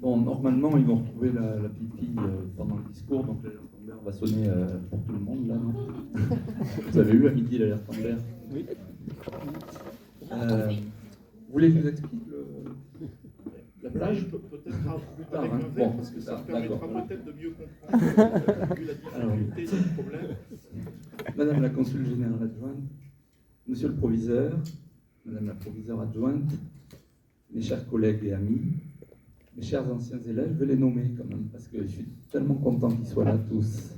Bon, normalement, ils vont retrouver la petite fille pendant le discours, donc l'alerte Amber va sonner pour tout le monde, là, non? Vous avez eu à midi l'alerte Amber? Oui. Vous voulez que je vous explique la plage? Peut-être plus tard, Hein. bon, Bon, parce que ça permettra peut-être de mieux comprendre vu la difficulté du problème. Madame la consul générale adjointe, monsieur le proviseur, madame la proviseure adjointe, mes chers collègues et amis, mes chers anciens élèves, je vais les nommer quand même, parce que je suis tellement content qu'ils soient là tous.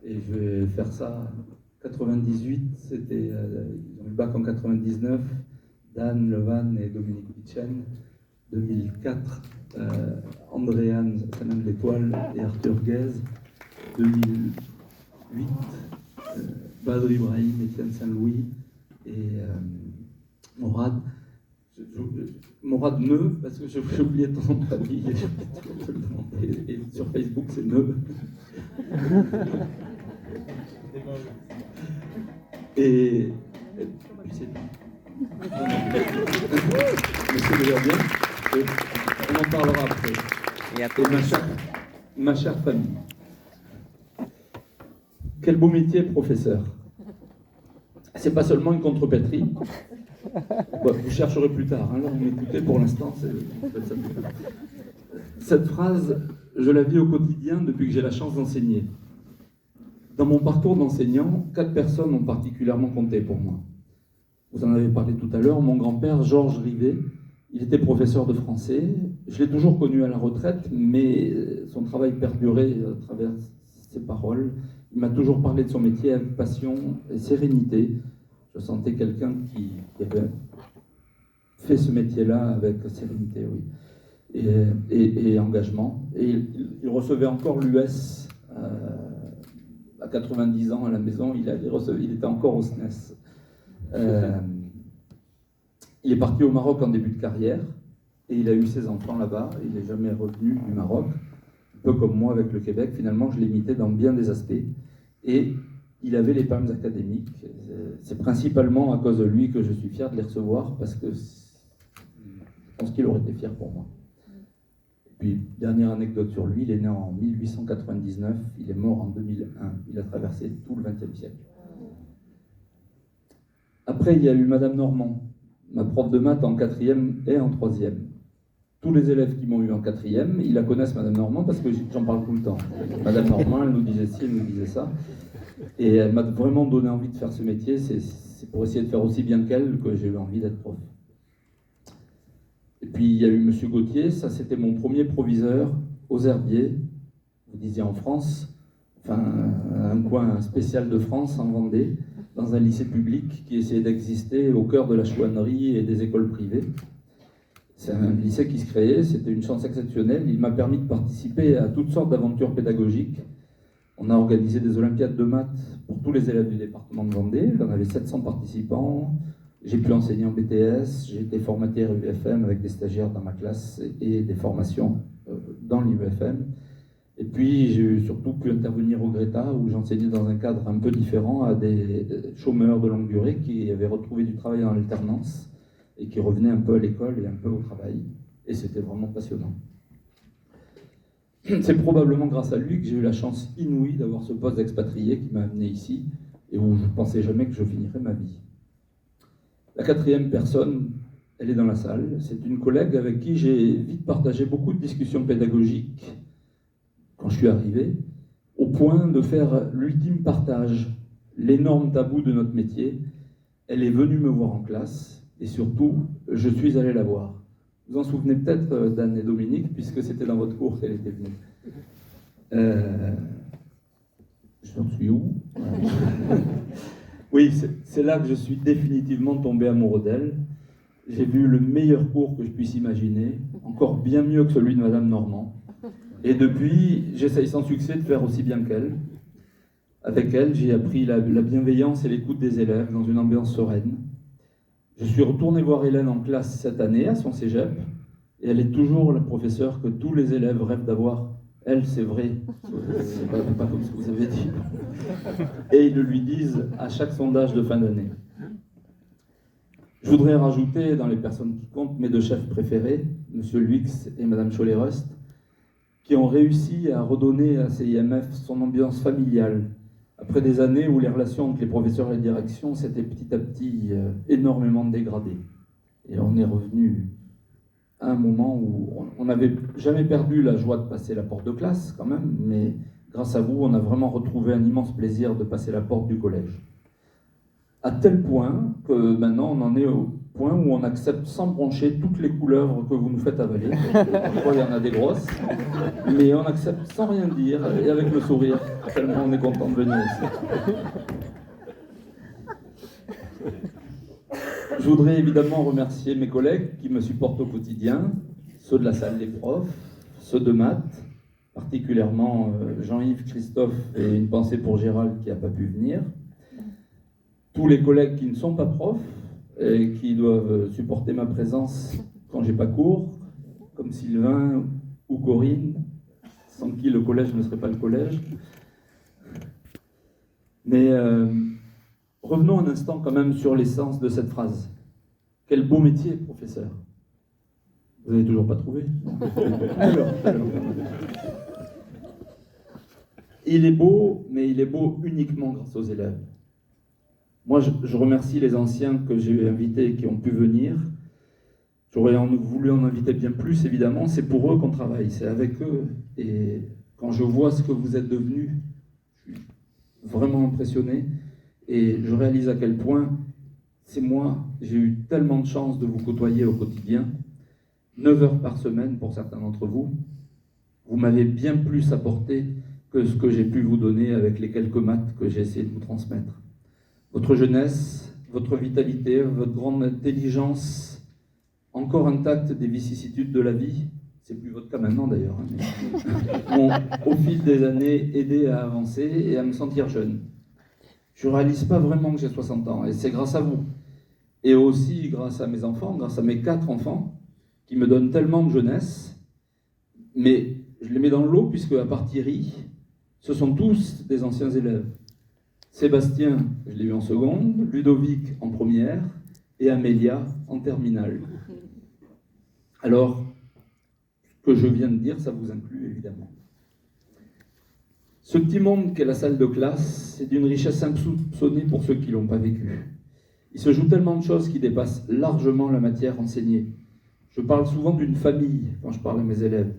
Et je vais faire ça. 98, c'était, ils ont eu le bac en 99, Dan Levan et Dominique Bichen. 2004, Andréane Sanan de l'Étoile et Arthur Guez. 2008, Badr Ibrahim, Étienne Saint-Louis et Morad. Morad Neu, parce que j'ai oublié ton nom de famille, et sur Facebook c'est Neu. Et puis c'est tout. Monsieur le gardien, on en parlera après. Et ma chère famille. Quel beau métier, professeur. C'est pas seulement une contrepétrie. Bon, vous chercherez plus tard, hein, là vous m'écoutez, pour l'instant, cette phrase, je la vis au quotidien depuis que j'ai la chance d'enseigner. Dans mon parcours d'enseignant, 4 personnes ont particulièrement compté pour moi. Vous en avez parlé tout à l'heure, mon grand-père, Georges Rivet, il était professeur de français. Je l'ai toujours connu à la retraite, mais son travail perdurait à travers ses paroles. Il m'a toujours parlé de son métier avec passion et sérénité. Je sentais quelqu'un qui avait fait ce métier-là avec sérénité, oui, et engagement. Et il recevait encore l'US à 90 ans à la maison, il était encore au SNES. Il est parti au Maroc en début de carrière, et il a eu ses enfants là-bas. Il n'est jamais revenu du Maroc. Un peu comme moi avec le Québec, finalement, je l'imitais dans bien des aspects. Et il avait les palmes académiques. C'est principalement à cause de lui que je suis fier de les recevoir, parce que je pense qu'il aurait été fier pour moi. Et puis, dernière anecdote sur lui, il est né en 1899, il est mort en 2001. Il a traversé tout le XXe siècle. Après, il y a eu Madame Normand, ma prof de maths en 4e et en 3e. Tous les élèves qui m'ont eu en 4e, ils la connaissent, Madame Normand, parce que j'en parle tout le temps. Madame Normand, elle nous disait ci, elle nous disait ça. Et elle m'a vraiment donné envie de faire ce métier. C'est pour essayer de faire aussi bien qu'elle que j'ai eu envie d'être prof. Et puis il y a eu Monsieur Gauthier, ça c'était mon premier proviseur aux Herbiers, vous disiez en France, enfin un coin spécial de France, en Vendée, dans un lycée public qui essayait d'exister au cœur de la chouannerie et des écoles privées. C'est un lycée qui se créait, c'était une chance exceptionnelle. Il m'a permis de participer à toutes sortes d'aventures pédagogiques. On a organisé des olympiades de maths pour tous les élèves du département de Vendée. On avait 700 participants. J'ai pu enseigner en BTS, j'ai été formateur UFM avec des stagiaires dans ma classe et des formations dans l'UFM. Et puis j'ai surtout pu intervenir au Greta, où j'enseignais dans un cadre un peu différent à des chômeurs de longue durée qui avaient retrouvé du travail en alternance et qui revenaient un peu à l'école et un peu au travail. Et c'était vraiment passionnant. C'est probablement grâce à lui que j'ai eu la chance inouïe d'avoir ce poste d'expatrié qui m'a amené ici et où je ne pensais jamais que je finirais ma vie. La 4e personne, elle est dans la salle. C'est une collègue avec qui j'ai vite partagé beaucoup de discussions pédagogiques quand je suis arrivé, au point de faire l'ultime partage, l'énorme tabou de notre métier. Elle est venue me voir en classe et surtout, je suis allé la voir. Vous en souvenez peut-être d'Anne et Dominique, puisque c'était dans votre cours qu'elle était venue. Je suis où? Oui, c'est là que je suis définitivement tombé amoureux d'elle. J'ai vu le meilleur cours que je puisse imaginer, encore bien mieux que celui de Madame Normand. Et depuis, j'essaye sans succès de faire aussi bien qu'elle. Avec elle, j'ai appris la bienveillance et l'écoute des élèves dans une ambiance sereine. Je suis retourné voir Hélène en classe cette année, à son cégep, et elle est toujours la professeure que tous les élèves rêvent d'avoir. Elle, c'est vrai, c'est pas comme ce que vous avez dit. Et ils le lui disent à chaque sondage de fin d'année. Je voudrais rajouter, dans les personnes qui comptent, mes 2 chefs préférés, M. Luix et Mme Chollet-Rust. qui ont réussi à redonner à CIMF son ambiance familiale. Après des années où les relations entre les professeurs et la direction s'étaient petit à petit énormément dégradées. Et on est revenu à un moment où on n'avait jamais perdu la joie de passer la porte de classe quand même, mais grâce à vous, on a vraiment retrouvé un immense plaisir de passer la porte du collège. À tel point que maintenant on en est au point où on accepte sans broncher toutes les couleuvres que vous nous faites avaler. Parfois il y en a des grosses, mais on accepte sans rien dire et avec le sourire, tellement on est content de venir ici. Je voudrais évidemment remercier mes collègues qui me supportent au quotidien, ceux de la salle des profs, ceux de maths, particulièrement Jean-Yves, Christophe et une pensée pour Gérald qui n'a pas pu venir. Tous les collègues qui ne sont pas profs et qui doivent supporter ma présence quand j'ai pas cours, comme Sylvain ou Corinne, sans qui le collège ne serait pas le collège. Mais revenons un instant quand même sur l'essence de cette phrase. Quel beau métier, professeur. Vous n'avez toujours pas trouvé? Alors. Il est beau, mais il est beau uniquement grâce aux élèves. Moi, je remercie les anciens que j'ai invités et qui ont pu venir. J'aurais voulu en inviter bien plus, évidemment. C'est pour eux qu'on travaille, c'est avec eux. Et quand je vois ce que vous êtes devenus, je suis vraiment impressionné. Et je réalise à quel point, c'est moi, j'ai eu tellement de chance de vous côtoyer au quotidien. 9 heures par semaine pour certains d'entre vous. Vous m'avez bien plus apporté que ce que j'ai pu vous donner avec les quelques maths que j'ai essayé de vous transmettre. Votre jeunesse, votre vitalité, votre grande intelligence, encore intacte des vicissitudes de la vie, c'est plus votre cas maintenant d'ailleurs, m'ont au fil des années aidé à avancer et à me sentir jeune. Je ne réalise pas vraiment que j'ai 60 ans, et c'est grâce à vous. Et aussi grâce à mes enfants, grâce à mes 4 enfants, qui me donnent tellement de jeunesse, mais je les mets dans l'eau, puisque à part Thierry, ce sont tous des anciens élèves. Sébastien, je l'ai eu en seconde, Ludovic en première, et Amélia en terminale. Alors, ce que je viens de dire, ça vous inclut évidemment. Ce petit monde qu'est la salle de classe, c'est d'une richesse insoupçonnée pour ceux qui ne l'ont pas vécu. Il se joue tellement de choses qui dépassent largement la matière enseignée. Je parle souvent d'une famille quand je parle à mes élèves.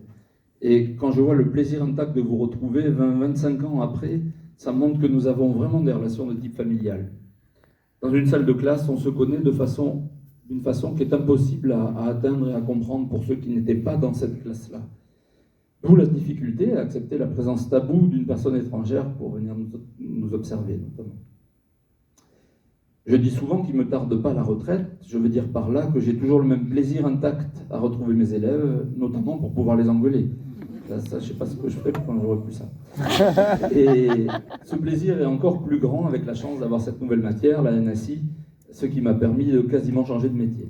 Et quand je vois le plaisir intact de vous retrouver 20-25 ans après, ça montre que nous avons vraiment des relations de type familial. Dans une salle de classe, on se connaît d'une façon qui est impossible à atteindre et à comprendre pour ceux qui n'étaient pas dans cette classe-là. D'où la difficulté à accepter la présence taboue d'une personne étrangère pour venir nous observer, notamment. Je dis souvent qu'il ne me tarde pas la retraite. Je veux dire par là que j'ai toujours le même plaisir intact à retrouver mes élèves, notamment pour pouvoir les engueuler. Ça, je ne sais pas ce que je ferais quand j'aurais plus ça. Et ce plaisir est encore plus grand avec la chance d'avoir cette nouvelle matière, la NSI, ce qui m'a permis de quasiment changer de métier.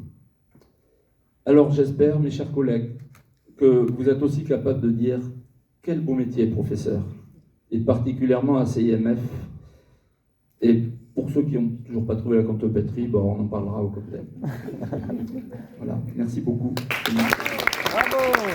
Alors j'espère, mes chers collègues, que vous êtes aussi capables de dire « Quel beau métier, professeur !» et particulièrement à CIMF. Et pour ceux qui n'ont toujours pas trouvé la contrepétrie, bon, on en parlera au cocktail. Voilà, merci beaucoup. Bravo.